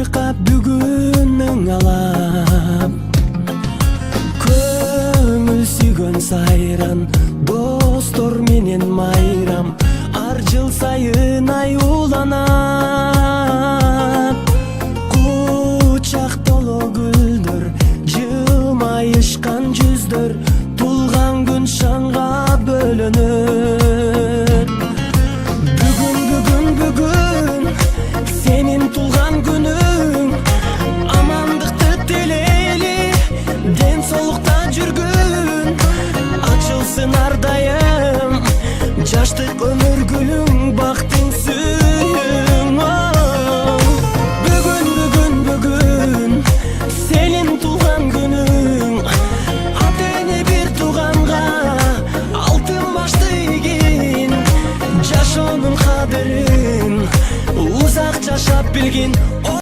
чайкап бүгүнүң алап, көңүл сүйгөн сайран, достор менен майрам, ар жыл сайын аюуланат. Кучак толо гүлдөр, жылмайышкан жүздөр, тулган күн шаңга бөлөнөт. Бүгүн сенин тулган күнүң, амандыкты тилейли, ден соолукта жүргүн, ачылсын ар дайым жаштык өмүр гүлүң, бактың сүйүң. Бүгүн сенин тулган күнүң, ата эне бир тууганга алтын башты ийгин, жашоонун кадырын узак жашап билгин.